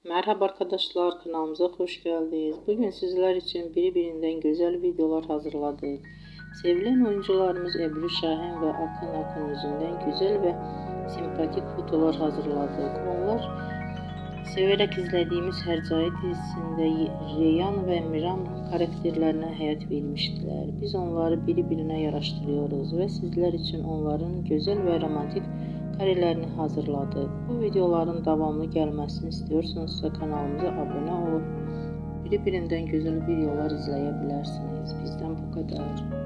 Merhaba arkadaşlar, kanalımıza hoş geldiniz. Bugün sizler için birbirinden güzel videolar hazırladık. Sevilen oyuncularımız Ebru Şahin ve Akın Akın yüzünden güzel ve sempatik fotolar hazırladık. Onlar severek izlediğimiz Hercai dizisinde Reyhan ve Miran karakterlerine hayat vermiştiler. Biz onları birbirine yaraştırıyoruz ve sizler için onların güzel ve romantik karelerini hazırladık. Bu videoların devamlı gelmesini istiyorsanız kanalımıza abone olup birbirinden güzel videolar izleyebilirsiniz. Bizden bu kadar.